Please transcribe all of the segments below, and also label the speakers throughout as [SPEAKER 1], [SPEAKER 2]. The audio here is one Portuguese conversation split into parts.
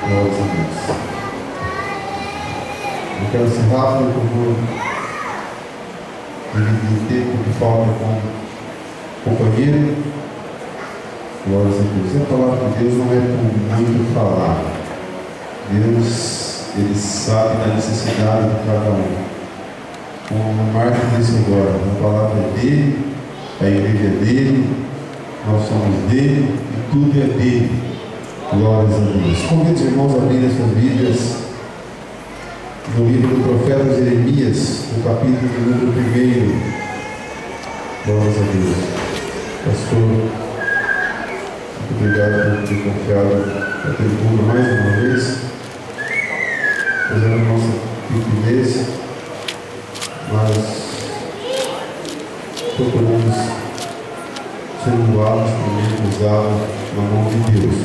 [SPEAKER 1] Glória a Deus. Eu quero ser rápido, eu vou dividir o tempo que falta com o companheiro. Glória a Deus. A palavra de Deus não é por muito falar. Deus, Ele sabe da necessidade de cada um. Como o Marcos disse agora, a palavra é dele, a igreja é dele, nós somos dele e tudo é dele. Glórias a Deus. Convido os irmãos a abrirem as suas Bíblias no livro do profeta Jeremias, no capítulo número 1. Glórias a Deus. Pastor, muito obrigado por ter confiado aquele público mais uma vez. Apesar da nossa timidez, mas procuramos ser doados, também usados na mão de Deus.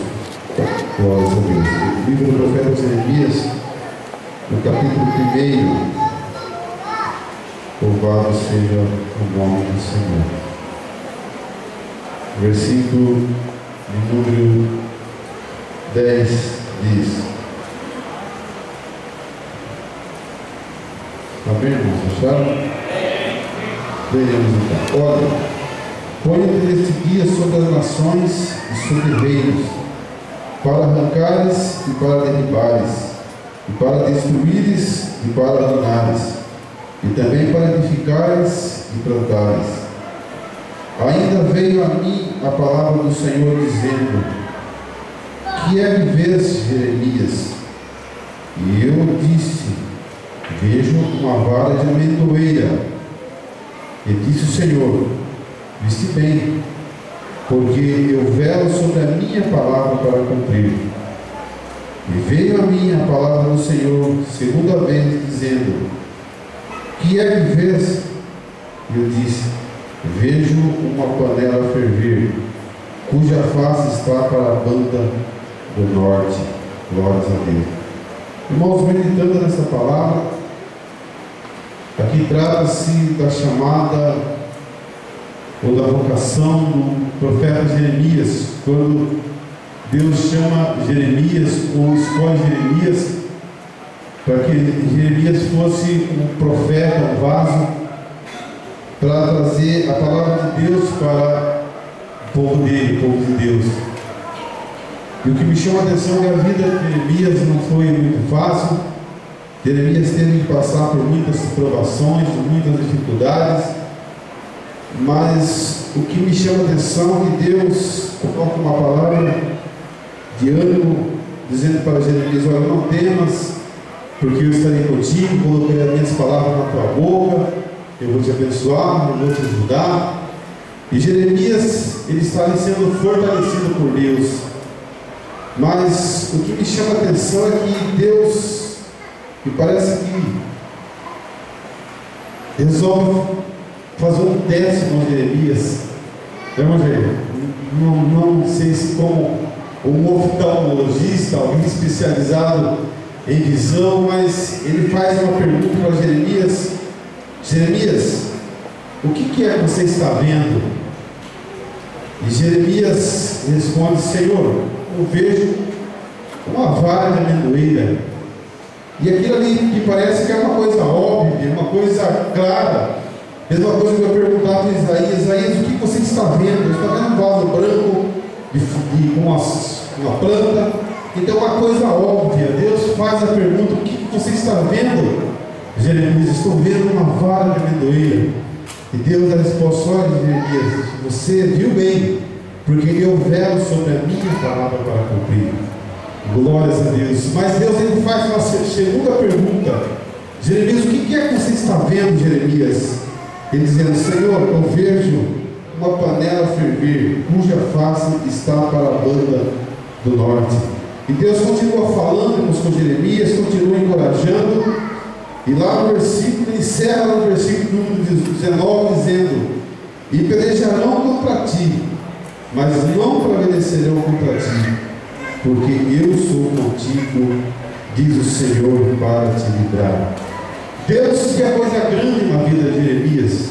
[SPEAKER 1] Glória a Deus. O livro do profeta Jeremias, no capítulo 1, louvado seja o nome do Senhor. Versículo número 10 diz: amém, irmãos? Acharam? Veremos então. Olha, põe-te neste dia sobre as nações e sobre reinos, para arrancares e para derribares, e para destruíres e para dominares, e também para edificares e plantares. Ainda veio a mim a palavra do Senhor dizendo: que é viveres, Jeremias? E eu disse: vejo uma vara de amendoeira. E disse o Senhor: viste bem, porque eu velo sobre a minha palavra para cumprir. E veio a mim a palavra do Senhor segunda vez, dizendo: que é viveres? E eu disse: vejo uma panela a ferver, cuja face está para a banda do norte. Glórias a Deus. Irmãos, meditando nessa palavra, aqui trata-se da chamada ou da vocação do profeta Jeremias, quando Deus chama Jeremias ou escolhe Jeremias para que Jeremias fosse um profeta, um vaso, para trazer a palavra de Deus para o povo dele, o povo de Deus. E o que me chama a atenção é que a vida de Jeremias não foi muito fácil. Jeremias teve que passar por muitas provações, por muitas dificuldades, mas o que me chama a atenção é que Deus coloca uma palavra de ânimo, dizendo para Jeremias: olha, não temas, porque eu estarei contigo, colocarei as minhas palavras na tua boca, eu vou te abençoar, eu vou te ajudar. E Jeremias, ele está ali sendo fortalecido por Deus. Mas o que me chama a atenção é que Deus, me parece que resolve fazer um teste com Jeremias. Não sei se como um oftalmologista, alguém especializado em visão, mas ele faz uma pergunta para Jeremias: Jeremias, o que é que você está vendo? E Jeremias responde: Senhor, eu vejo uma vara de amendoeira. E aquilo ali que parece que é uma coisa óbvia, uma coisa clara. Mesma coisa que eu perguntava para Isaías: Isaías, o que você está vendo? Você está vendo um vaso branco com uma planta? Então é uma coisa óbvia. Deus faz a pergunta: o que você está vendo? Jeremias: estou vendo uma vara de amendoeira. E Deus dá a resposta: olha, Jeremias, você viu bem, porque eu velo sobre a minha palavra para cumprir. Glórias a Deus. Mas Deus ele faz uma segunda pergunta: Jeremias, o que é que você está vendo, Jeremias? Ele dizendo: Senhor, eu vejo uma panela a ferver, cuja face está para a banda do norte. E Deus continua falando com Jeremias, continua encorajando. E lá no versículo, ele encerra no versículo número 19, dizendo: e pelejarão contra ti, mas não prevalecerão contra ti, porque eu sou contigo, diz o Senhor, para te livrar. Deus tinha coisa grande na vida de Jeremias.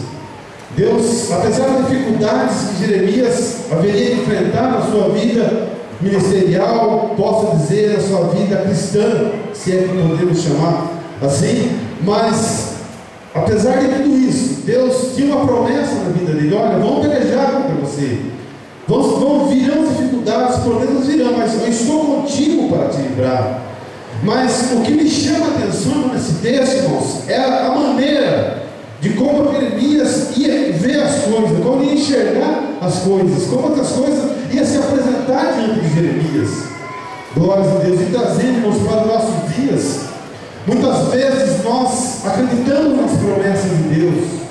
[SPEAKER 1] Deus, apesar das dificuldades que Jeremias haveria de enfrentar na sua vida, ministerial, posso dizer, a sua vida cristã, se é que podemos chamar assim. Mas apesar de tudo isso, Deus tinha uma promessa na vida dele: olha, vão pelejar contra você, virão dificuldades, problemas virão, mas eu estou contigo para te livrar. Mas o que me chama a atenção nesse texto, irmãos, é a maneira de como Jeremias ia ver as coisas, como ia enxergar as coisas, como as coisas iam se apresentar diante de Jeremias. Glórias a Deus. E trazendo-nos para os nossos dias, muitas vezes nós acreditamos nas promessas de Deus.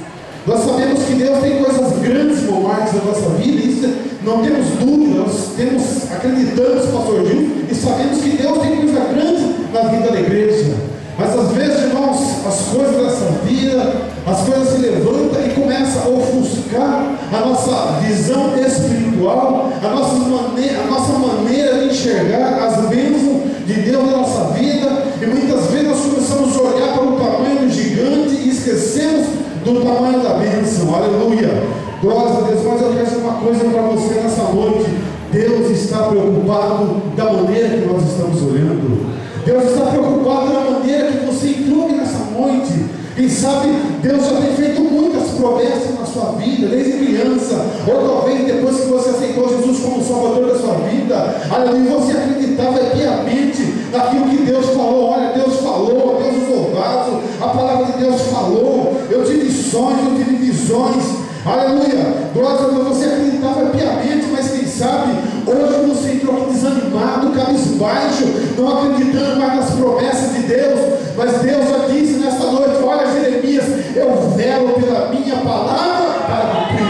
[SPEAKER 1] Nós sabemos que Deus tem coisas grandes por parte da nossa vida, e isso não temos dúvida, nós acreditamos, pastor Gil, e sabemos que Deus tem coisa grande na vida da igreja. Mas às vezes, irmãos, as coisas dessa vida, as coisas se levantam e começam a ofuscar a nossa visão espiritual, a nossa maneira de enxergar as bênçãos de Deus na nossa vida. E muitas vezes nós começamos a olhar para o tamanho do gigante e esquecemos do tamanho da bênção. Aleluia, glória a Deus. Mas eu quero dizer uma coisa para você nessa noite: Deus está preocupado da maneira que nós estamos olhando. Deus está preocupado da maneira que você entrou aqui nessa noite. Quem sabe Deus já tem feito muitas promessas na sua vida, desde criança, ou talvez depois que você aceitou Jesus como Salvador da sua vida. Aleluia, você acreditava piamente naquilo que Deus falou. Olha, Deus falou, Deus usou vaso, a palavra de Deus falou, eu tive sonhos, eu tive visões. Aleluia, glória a Deus, você acreditava piamente, mas quem sabe hoje você entrou aqui desanimado, cabisbaixo, não acreditando mais nas promessas de Deus. Mas Deus já disse nesta noite: olha, Jeremias, eu velo pela minha palavra para cumprir.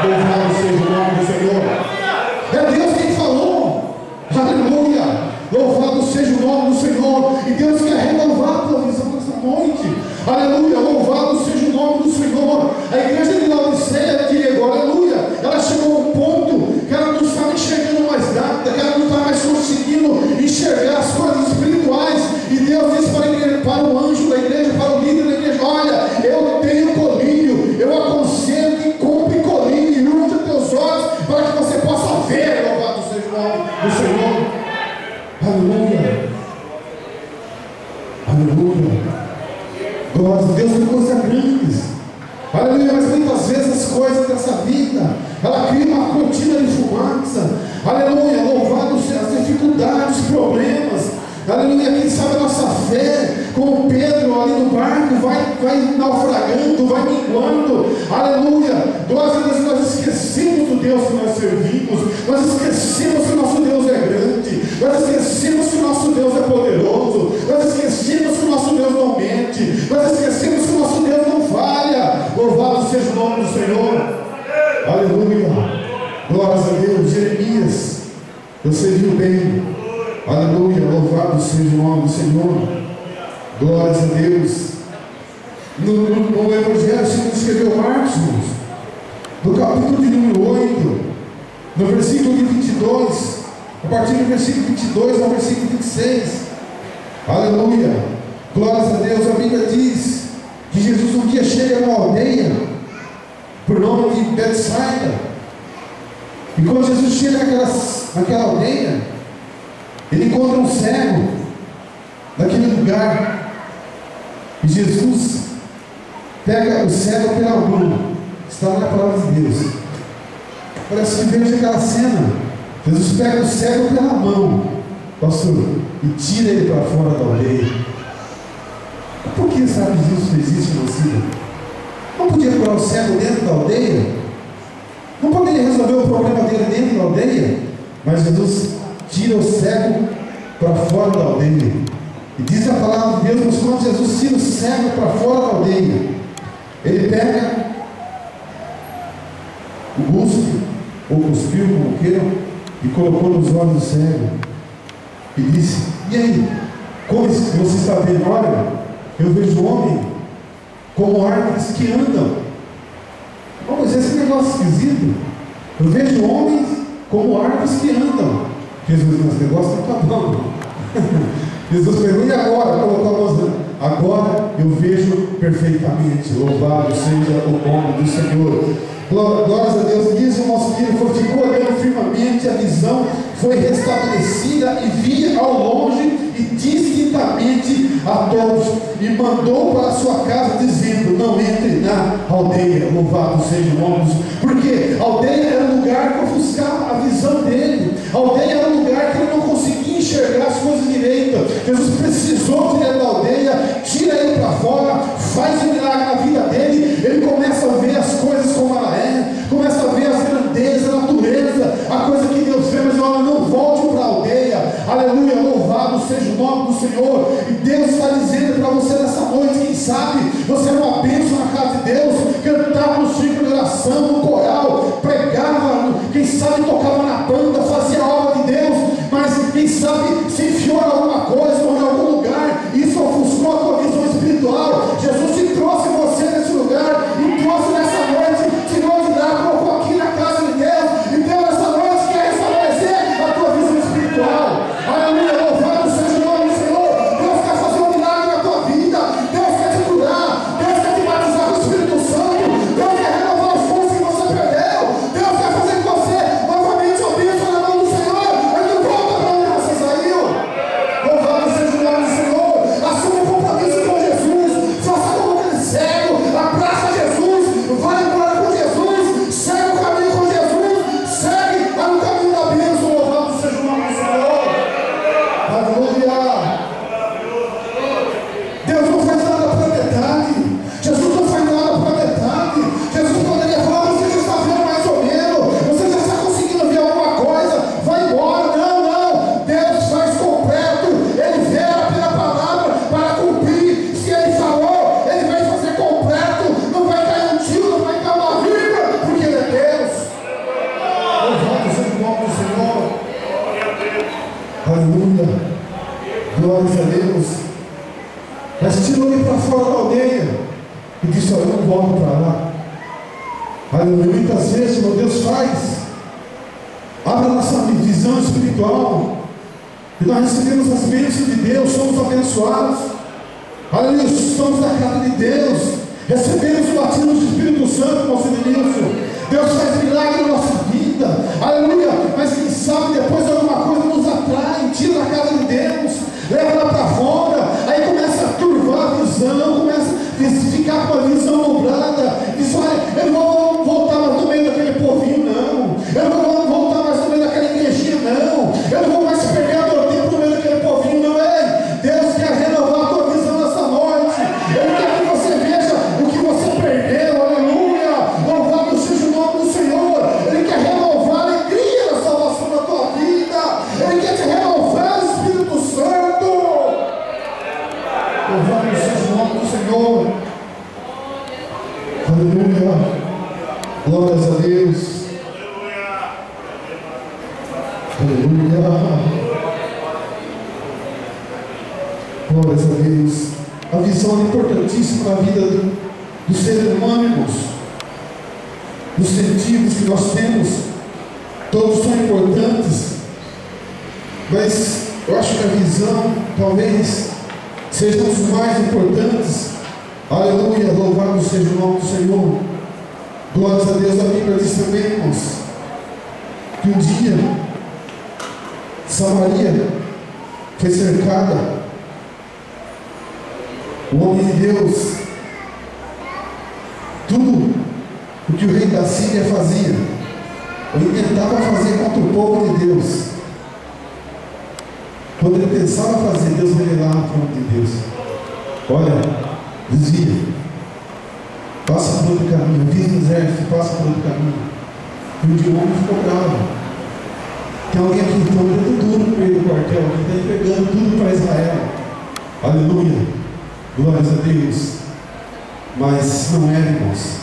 [SPEAKER 1] Louvado seja o nome do Senhor. É Deus quem falou. Aleluia, louvado seja o nome do Senhor. E Deus quer renovar a tua visão nessa noite. Aleluia, louvado seja o nome do Senhor. A igreja de Laodiceia, Diego, aleluia, ela chegou a um ponto que ela não estava enxergando mais nada, que ela não estava mais conseguindo enxergar as coisas espirituais. E Deus disse para o anjo da igreja, para o líder da igreja: olha, eu tenho colírio, eu aconselho que compre colírio e unja teus olhos para que você possa ver. Louvado seja o nome do Senhor. Aleluia, aleluia, glória a Deus. Tem coisas grandes, aleluia, mas muitas vezes as coisas dessa vida, ela cria uma cortina de fumaça. Aleluia, louvado seja as dificuldades, os problemas. Aleluia, quem sabe a nossa fé, como Pedro ali no barco, vai naufragando, vai minguando. Aleluia, glória a Deus. Nós esquecemos do Deus que nós servimos, nós esquecemos que o nosso Deus é grande, nós esquecemos que o nosso Deus é poderoso, nós esquecemos que o nosso Deus não mente, nós esquecemos que o nosso Deus não falha. Louvado seja o nome do Senhor. Aleluia, glórias a Deus. Jeremias, você viu bem. Aleluia, louvado seja o nome do Senhor. Glórias a Deus. No Evangelho segundo escreveu Marcos, no capítulo de número 8, no versículo de 22, a partir do versículo 22 ao versículo 26. Aleluia, glórias a Deus. A Bíblia diz que Jesus um dia chega numa aldeia por nome de Betsaida. E quando Jesus chega naquela aldeia, ele encontra um cego naquele lugar. E Jesus pega o cego pela mão. Está na palavra de Deus. Parece que vejo aquela cena. Jesus pega o cego pela mão, pastor, e tira ele para fora da aldeia. Por que sabe Jesus fez isso com você? Não podia curar o cego dentro da aldeia? Não poderia resolver o problema dele dentro da aldeia? Mas Jesus tira o cego para fora da aldeia. E diz a palavra de Deus: mas quando Jesus tira o cego para fora da aldeia, ele pega o cuspe, ou cuspiu, como queiram, e colocou nos olhos do cego. E disse: e aí, como você está vendo? Olha, eu vejo homem como árvores que andam. Oh, mas esse negócio esquisito. Eu vejo homens como árvores que andam. Jesus, mas o negócio está acabando. Jesus pergunta: e agora? Colocou a mão. Agora eu vejo perfeitamente. Louvado seja o nome do Senhor. Glórias a Deus. Diz o nosso livro: ficou olhando firmemente a visão foi restabelecida e via ao longe e distintamente a todos, e mandou para sua casa, dizendo: não entre na aldeia. Louvado seja o nome do Senhor. Porque a aldeia era um lugar que ofuscava a visão dele, a aldeia era um lugar que ele não conseguia enxergar as coisas direitas. Jesus precisou tirar ele da aldeia, tira ele para fora, faz um milagre na vida dele. Ele começa a ver as coisas como ela é, começa a ver as grandezas, a natureza, a coisa que Deus fez. Mas olha, não volte para a aldeia. Aleluia, louvado seja o nome do Senhor. E Deus está dizendo para você nessa noite: quem sabe você era uma bênção na casa de Deus, cantava no círculo de oração, no coral, pregava, quem sabe tocava na banda, fazia a obra de Deus, mas quem sabe se enfiou em alguma coisa ou em algum lugar, isso ofuscou a tua visão espiritual. Jesus te trouxe você nesse lugar e trouxe nessa noite, tirou de lá, colocou aqui na casa de Deus, e Deus nessa noite quer restabelecer a tua visão espiritual. Aleluia, louvado seja o nome do Senhor. Deus quer fazer um milagre na tua vida, Deus quer te curar, Deus quer te batizar com o Espírito Santo, Deus quer renovar os fontes que você perdeu, Deus quer fazer com você novamente o bispo na mão do Senhor. Ele não volta para onde você saiu. Louvado seja o nome do Senhor. Assuma um compromisso com Jesus, faça como aquele cego, abraça Jesus, vai embora com Jesus, segue o caminho com Jesus, segue no caminho da bênção. Louvado seja o nome do Senhor. Aleluia. Deus não faz nada pela metade, Jesus não faz nada pela metade. Jesus poderia falar: você já está vendo mais ou menos, você já está conseguindo ver alguma coisa, vai embora. Não, não, Deus faz completo, Ele vela pela palavra para cumprir. Se Ele falou, Ele vai fazer completo, não vai cair um tiro, não vai cair uma vírgula, porque Ele é Deus. Louvado seja o nome do Senhor. Aleluia, glórias a Deus. Mas tirou ele para fora da aldeia e disse: olha, eu não volto para lá. Aleluia. Muitas vezes, meu Deus, faz, abre a nossa visão espiritual, e nós recebemos as bênçãos de Deus, somos abençoados. Aleluia, estamos na casa de Deus, recebemos o batismo do Espírito Santo, nosso Denilson. Deus faz milagre na nossa vida. Aleluia. Mas quem sabe depois alguma coisa nos atrai, tira da casa de Deus, leva lá para fora, aí começa a turvar a visão, começa a ficar com a visão nublada. Diz: olha, eu não vou voltar mais no meio daquele povinho, não. Eu não vou voltar mais no meio daquela igrejinha, não. Eu não vou mais perder meu tempo no meio daquele povinho, não. Ei, Deus quer renovar a tua visão nessa noite. Ele quer que você veja o que você perdeu. Aleluia, louvado seja o nome do Senhor. Ele quer renovar a alegria da salvação da tua vida. Ele quer te renovar, o Espírito Santo. Louvado seja o nome do Senhor. Aleluia, glórias a Deus. Aleluia, glórias a Deus. A visão é importantíssima na vida do ser humano, irmãos. Os sentidos que nós temos, todos são importantes, mas eu acho que a visão talvez seja um dos mais importantes. Aleluia, louvado seja o nome do Senhor. Glórias a Deus. A Bíblia diz também, irmãos, que um dia Samaria foi cercada. O homem de Deus, tudo o que o rei da Síria fazia, ou tentava fazer contra o povo de Deus, quando ele pensava fazer, Deus revelava o trono de Deus. Olha, desvia, passa por outro caminho, avisa o exército, passa por outro caminho. E o de homem ficou bravo. Tem alguém aqui então dando duro no meio do quartel, que está entregando tudo para Israel. Aleluia, glórias a Deus. Mas não é, irmãos,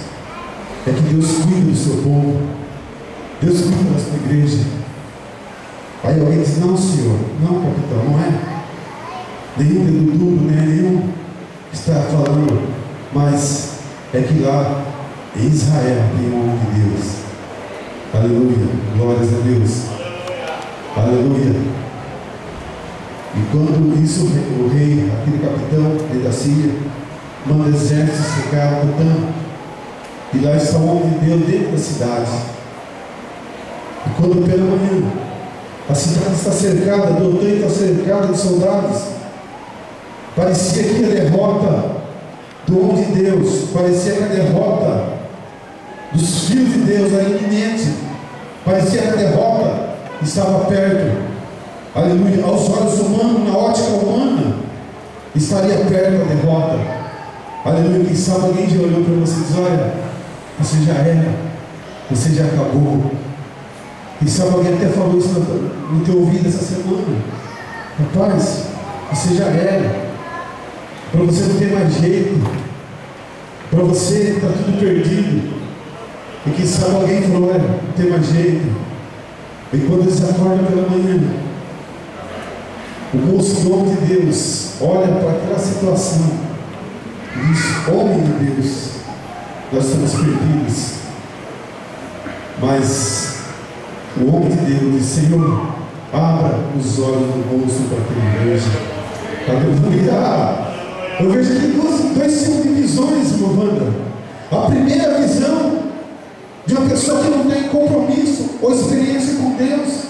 [SPEAKER 1] é que Deus cuida do seu povo, Deus cuida da sua igreja. Aí alguém diz: não, senhor, não, capitão, não é nenhum dedo duro, né? Nenhum está falando, mas é que lá em Israel tem um homem de Deus. Aleluia, glórias a Deus. Aleluia. E quando isso, o rei, aquele capitão, rei da Síria, manda exércitos cercar Dotã, e lá está o homem de Deus dentro da cidade. E quando pela manhã A cidade está cercada, Dotã está cercada de soldados. Parecia que a derrota do homem de Deus, parecia que a derrota dos filhos de Deus era iminente. Parecia que a derrota estava perto. Aleluia. Aos olhos humanos, na ótica humana, estaria perto a derrota. Aleluia. Quem sabe alguém já olhou para você e diz: olha, você já era, você já acabou. Quem sabe alguém até falou isso no teu ouvido essa semana: rapaz, você já era, para você não ter mais jeito, para você está tudo perdido. E quem sabe alguém falou: olha, não tem mais jeito. E quando eles acordam pela manhã, o moço, o homem de Deus, olha para aquela situação e diz: homem de Deus, nós estamos perdidos. Mas o homem de Deus diz: Senhor, abra os olhos do moço para que ele veja. Aleluia! Eu vejo aqui dois tipos de visões, irmão Wanda. A primeira visão de uma pessoa que não tem compromisso ou experiência com Deus.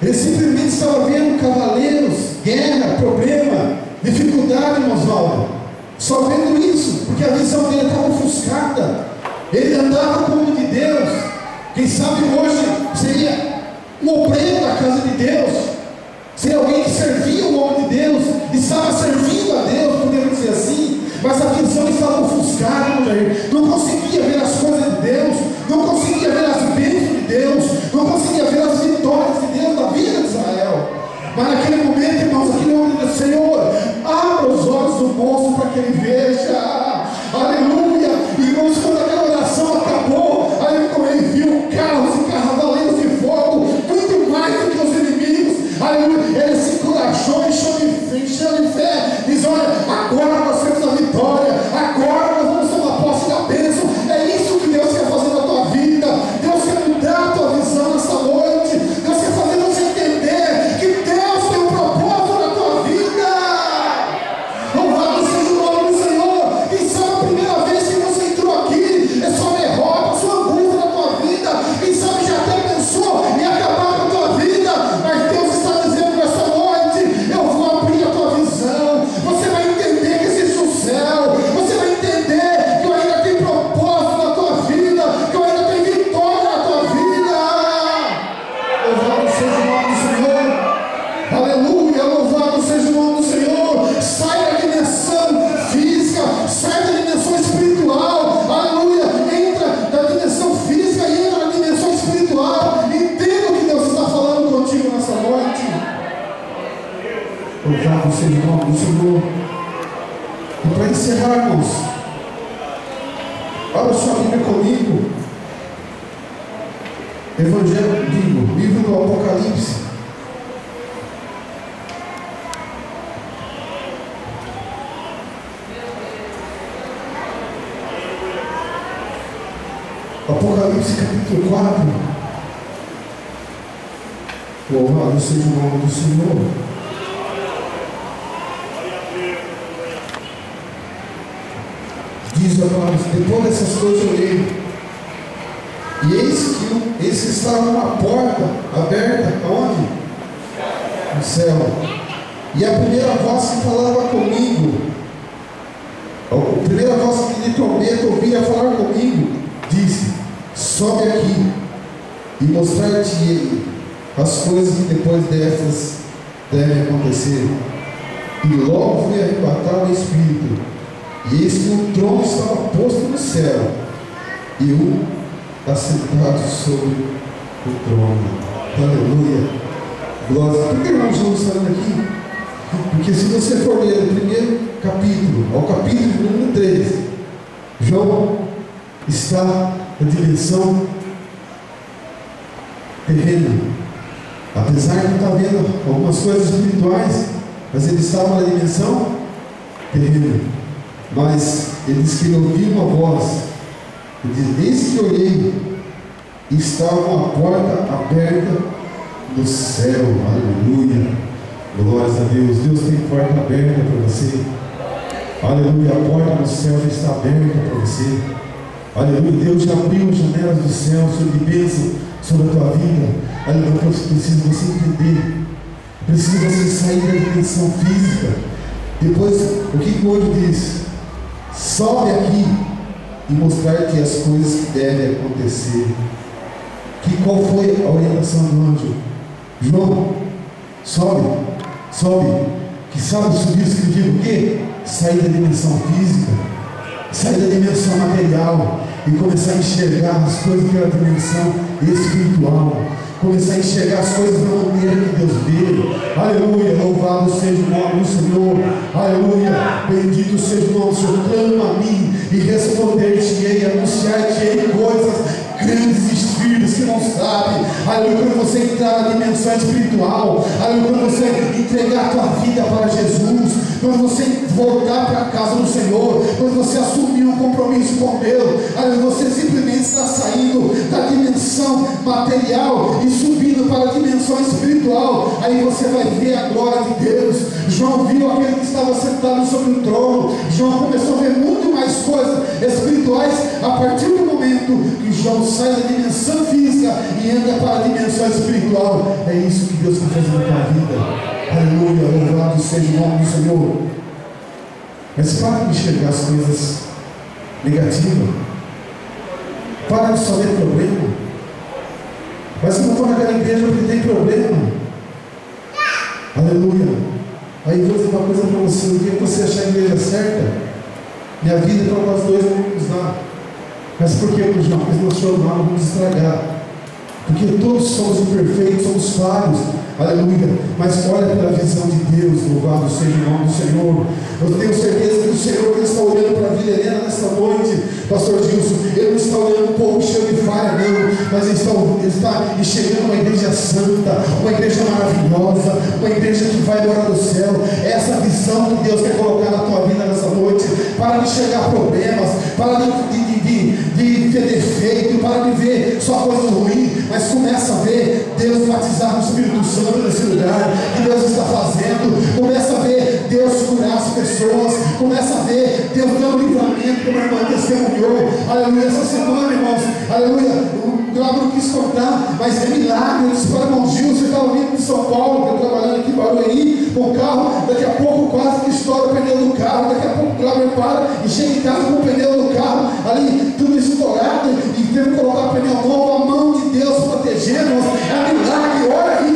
[SPEAKER 1] Ele simplesmente estava vendo cavaleiros, guerra, problema, dificuldade, irmão Osvaldo. Só vendo isso, porque a visão dele estava ofuscada. Ele andava como de Deus. Quem sabe hoje seria um obreiro da casa de Deus, seria alguém que servia o homem de Deus, estava servindo a Deus, podemos dizer assim, mas a visão estava ofuscada, não conseguia ver as coisas de Deus, não conseguia ver as bênçãos de Deus, não conseguia ver as vitórias de Deus na vida de Israel. Mas naquele momento, irmãos, aquele homem disse: Senhor, abra os olhos do moço para que ele veja. Aleluia! Irmãos, quando aquela oração acabou, aí como ele viu carros e cavaleiros de fogo, muito mais do que os inimigos. Aleluia! Ele se encorajou, encheu de fé, diz: olha, agora nós temos a vitória, agora nós vamos tomar posse da bênção. É isso que Deus quer fazer na tua vida. Deus quer mudar a tua visão nessa noite. Deus quer fazer você entender que Deus tem um propósito na tua vida. Louvado seja o nome do Senhor. Quem sabe a primeira vez que você entrou aqui é só derrota, só angústia na tua vida. Quem sabe já até pensou em acabar com a tua vida, mas Deus está dizendo nessa noite: eu vou abrir a tua visão. Você vai entender que existe um céu. Você vai entender que eu ainda tenho propósito na tua vida, que eu ainda tenho vitória na tua vida. Louvado seja o nome do Senhor. Aleluia, louvado seja o nome do Senhor. Sai da dimensão física, sai da dimensão espiritual. Aleluia, entra da dimensão física e entra na dimensão espiritual. Entenda o que Deus está falando contigo nessa noite. Louvado seja o nome do Senhor. E para encerrarmos, abra sua Bíblia comigo. Livro do Apocalipse. Apocalipse capítulo 4. Louvado seja o nome do Senhor. Diz a palavra: depois dessas coisas eu olhei, e eis que estava uma porta aberta, aonde? No céu. E a primeira voz que falava comigo, a primeira voz que de trombeta ouvia falar comigo, disse: sobe aqui e mostrar-te as coisas que depois destas devem acontecer. E logo fui arrebatar o Espírito, e eis que um trono estava posto no céu, e um assentado sobre o trono. Aleluia, glória. Por que nós estamos falando aqui? Porque se você for ler o primeiro capítulo ao capítulo número 3, João está na dimensão terrena. Apesar de não estar vendo algumas coisas espirituais, mas ele estava na dimensão terrena. Mas ele diz que ele ouviu uma voz. Ele diz: eis que olhei, e estava uma porta aberta no céu. Aleluia, glórias a Deus. Deus tem porta aberta para você. Aleluia, a porta no céu já está aberta para você. Aleluia, Deus já abriu as janelas do céu sobre bênção
[SPEAKER 2] sobre a tua vida. Aleluia, precisa você entender. Precisa você sair da dimensão física. Depois, o que o anjo diz? Sobe aqui e mostrar-te as coisas que devem acontecer. Qual foi a orientação do anjo? João, sobe. Que sabe subir significa o quê? Sair da dimensão física, sair da dimensão material e começar a enxergar as coisas pela dimensão espiritual. Começar a enxergar as coisas da maneira que Deus vê. Aleluia, louvado seja o nome do Senhor. Aleluia, bendito seja o nome do Senhor. Clama a mim e responder-te-ei, anunciar-te-ei coisas grandes e firmes que não sabe. Aleluia, quando você entrar na dimensão espiritual, aleluia, quando você entregar a tua vida para Jesus, quando você voltar para a casa do Senhor, quando você assumir um compromisso com Deus, aleluia, você simplesmente está saindo da dimensão material e subindo para a dimensão espiritual. Aí você vai ver a glória de Deus. João viu aquele que estava sentado sobre o trono. João começou a ver muito mais coisas espirituais a partir do momento que João sai da dimensão física e entra para a dimensão espiritual. É isso que Deus quer fazer na tua vida. Aleluia, louvado seja o nome do Senhor. Mas para de enxergar as coisas negativas. Para de só ver problema. Mas eu não estou naquela igreja porque tem problema. Aleluia. Aí vou dizer uma coisa para você: o dia que você achar a igreja certa, minha vida para nós dois não vamos dar. Mas por que, João? Porque nós não vamos estragar. Porque todos somos imperfeitos, somos falhos. Aleluia. Mas olha pela visão de Deus, louvado seja o nome do Senhor. Eu tenho certeza que o Senhor que está olhando para a vida Helena nesta noite, Pastor Gilson, Ele não está olhando um pouco cheio de falha, não, mas Ele está enxergando uma igreja santa, uma igreja maravilhosa, uma igreja que vai morar no céu. Essa visão que Deus quer colocar na tua vida nessa noite. Para de enxergar problemas, para de ver defeito, para de ver só coisas ruins, mas começa a ver Deus batizar no Espírito Santo nesse lugar que Deus está fazendo. Começa a ver Deus curar as pessoas, começa a ver Deus dando livramento, como a irmã testemunhou. Aleluia, essa semana, irmãos, aleluia, o Glauber não quis contar, mas é milagre. Eu disse para o irmão Gil: você estava vindo de São Paulo, eu trabalhando aqui em Barueri com o carro, daqui a pouco quase que estoura o pneu do carro, daqui a pouco o Glauber para e chega em casa com o pneu do carro ali tudo estourado e teve que colocar o pneu novo. A mão de Deus protegendo, é milagre. Olha